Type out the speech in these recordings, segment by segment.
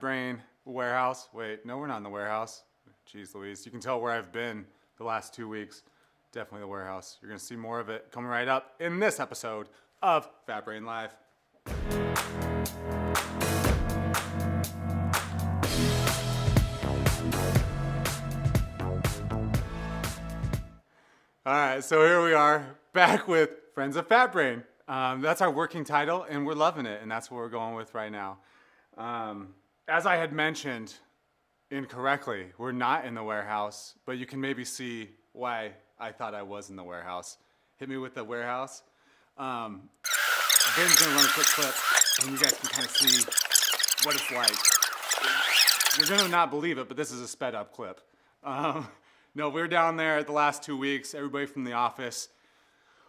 Brain warehouse. Wait, no, we're not in the warehouse. Jeez Louise, you can tell where I've been the last 2 weeks. Definitely the warehouse. You're gonna see more of it coming right up in this episode of Fat Brain Live. All right, so here we are back with Friends of Fat Brain. That's our working title, and we're loving it, and that's what we're going with right now. As I had mentioned incorrectly, we're not in the warehouse, but you can maybe see why I thought I was in the warehouse. Hit me with the warehouse. Ben's gonna run a quick clip, and you guys can kind of see what it's like. You're gonna not believe it, but this is a sped up clip. No, we're down there the last 2 weeks, everybody from the office,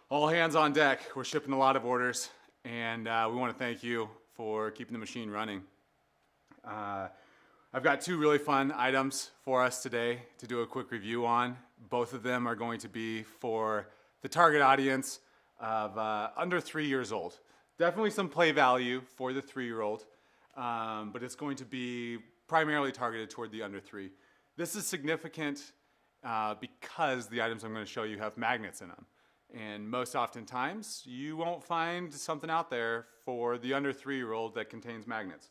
all hands on deck. We're shipping a lot of orders, and we want to thank you for keeping the machine running. I've got 2 really fun items for us today to do a quick review on. Both of them are going to be for the target audience of under 3 years old. Definitely some play value for the 3-year-old, but it's going to be primarily targeted toward the under 3. This is significant because the items I'm going to show you have magnets in them. And most oftentimes, you won't find something out there for the under 3-year-old that contains magnets.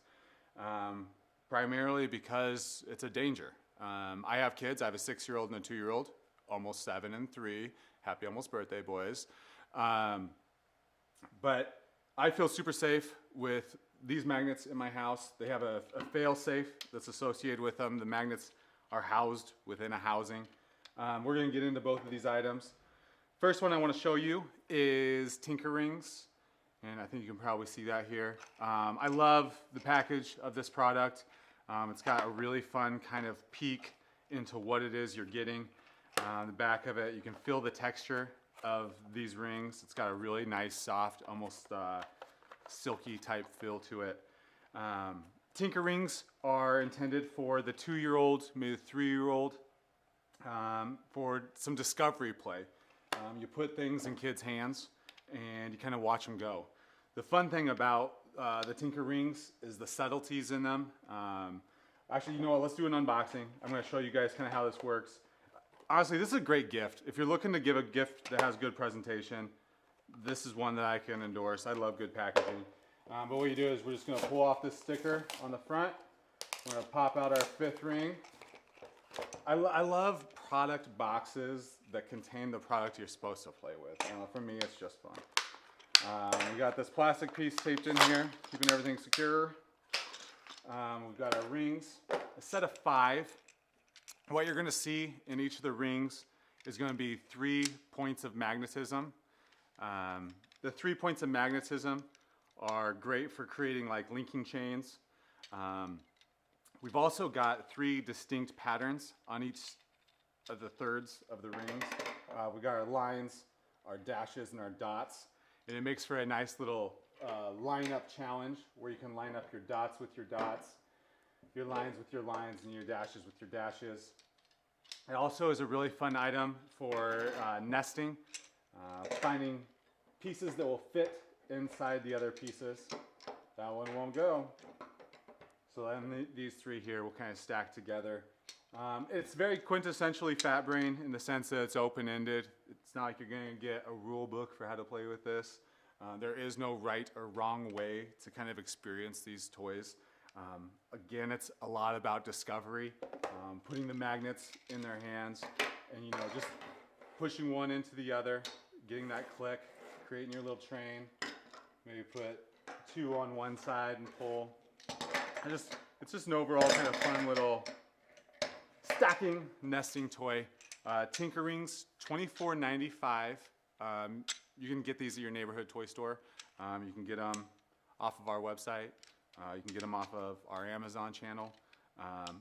Primarily because it's a danger. I have kids. I have a 6-year-old and a 2-year-old, almost 7 and 3. Happy almost birthday, boys. But I feel super safe with these magnets in my house. They have a fail safe that's associated with them. The magnets are housed within a housing. We're going to get into both of these items. First one I want to show you is Tinker Rings, and I think you can probably see that here. I love the package of this product. It's got a really fun kind of peek into what it is you're getting. The back of it, you can feel the texture of these rings. It's got a really nice, soft, almost silky type feel to it. Tinker Rings are intended for the 2-year-old, maybe the 3-year-old, for some discovery play. You put things in kids' hands and you kind of watch them go. The fun thing about the Tinker Rings is the subtleties in them. Actually, you know what? Let's do an unboxing. I'm going to show you guys kind of how this works. Honestly, this is a great gift. If you're looking to give a gift that has good presentation, this is one that I can endorse. I love good packaging. But what you do is we're just going to pull off this sticker on the front. We're going to pop out our 5th ring. I love product boxes that contain the product you're supposed to play with. For me, it's just fun. We got this plastic piece taped in here, keeping everything secure. We've got our rings, a set of 5. What you're going to see in each of the rings is going to be 3 points of magnetism. The 3 points of magnetism are great for creating like linking chains. We've also got 3 distinct patterns on each of the thirds of the rings. We've got our lines, our dashes, and our dots. And it makes for a nice little line-up challenge where you can line up your dots with your dots, your lines with your lines, and your dashes with your dashes. It also is a really fun item for nesting, finding pieces that will fit inside the other pieces. That one won't go. So then these 3 here will kind of stack together. It's very quintessentially Fat Brain in the sense that it's open-ended. It's not like you're going to get a rule book for how to play with this. There is no right or wrong way to kind of experience these toys. Again, it's a lot about discovery, putting the magnets in their hands, and just pushing one into the other, getting that click, creating your little train. Maybe put 2 on one side and pull. It's just an overall kind of fun little stacking nesting toy. Tinker Rings, $24.95. You can get these at your neighborhood toy store. You can get them off of our website. You can get them off of our Amazon channel.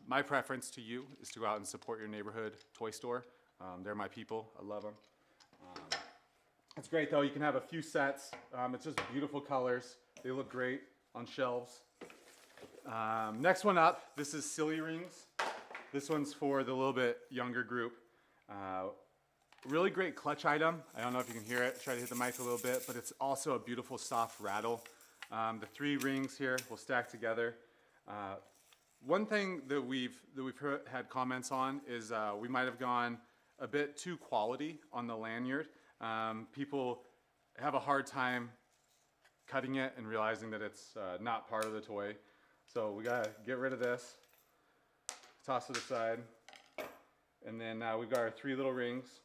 My preference to you is to go out and support your neighborhood toy store. They're my people. I love them. It's great though. You can have a few sets. It's just beautiful colors. They look great on shelves. Next one up, this is Silly Rings. This one's for the little bit younger group. Really great clutch item. I don't know if you can hear it. Try to hit the mic a little bit, but it's also a beautiful soft rattle. The 3 rings here will stack together. One thing that we've had comments on is we might have gone a bit too quality on the lanyard. People have a hard time cutting it and realizing that it's not part of the toy. So we gotta get rid of this, toss it aside, and then we've got our 3 little rings.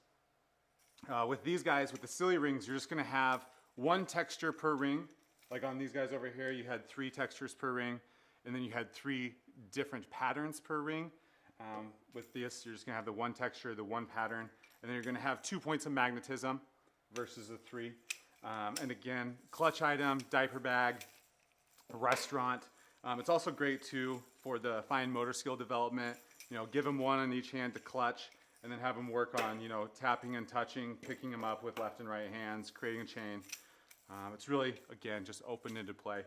With these guys, with the silly rings, you're just gonna have 1 texture per ring. Like on these guys over here, you had 3 textures per ring, and then you had 3 different patterns per ring. With this, you're just gonna have the 1 texture, the 1 pattern, and then you're gonna have 2 points of magnetism versus the 3. And again, clutch item, diaper bag, restaurant. It's also great too for the fine motor skill development. You know, give them 1 on each hand to clutch, and then have them work on, you know, tapping and touching, picking them up with left and right hands, creating a chain. It's really, again, just open into play.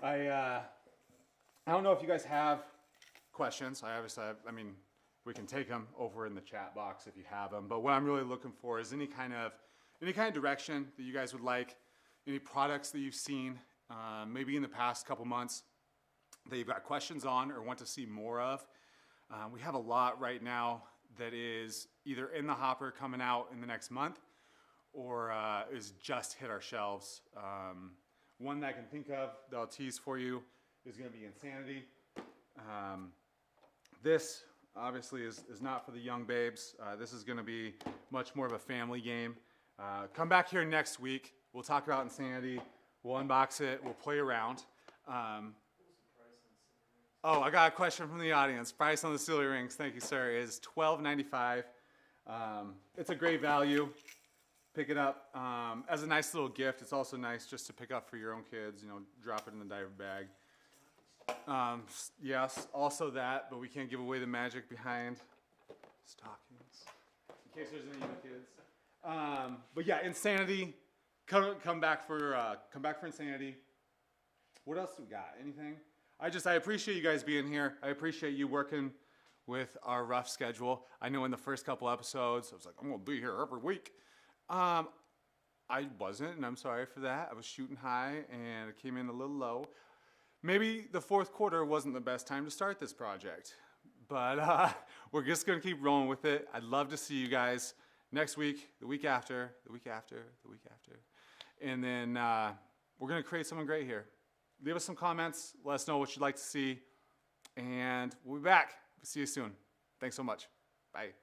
I don't know if you guys have questions. I mean, we can take them over in the chat box if you have them. But what I'm really looking for is any kind of direction that you guys would like, any products that you've seen, maybe in the past couple months that you've got questions on or want to see more of. We have a lot right now that is either in the hopper coming out in the next month or is just hit our shelves. One that I can think of that I'll tease for you is going to be Insanity. This obviously is not for the young babes. This is going to be much more of a family game. Come back here next week. We'll talk about Insanity. We'll unbox it. We'll play around. Oh, I got a question from the audience. Price on the silly rings, thank you, sir, is $12.95. It's a great value. Pick it up as a nice little gift. It's also nice just to pick up for your own kids. You know, drop it in the diaper bag. Yes, also that, but we can't give away the magic behind stockings in case there's any young kids. But yeah, Insanity. Come back for Insanity. What else do we got? Anything? I appreciate you guys being here. I appreciate you working with our rough schedule. I know in the first couple episodes, I was like, I'm gonna be here every week. I wasn't, and I'm sorry for that. I was shooting high, and it came in a little low. Maybe the 4th quarter wasn't the best time to start this project, but we're just gonna keep rolling with it. I'd love to see you guys next week, the week after, the week after, the week after. And then we're gonna create something great here. Leave us some comments, let us know what you'd like to see, and we'll be back. See you soon. Thanks so much. Bye.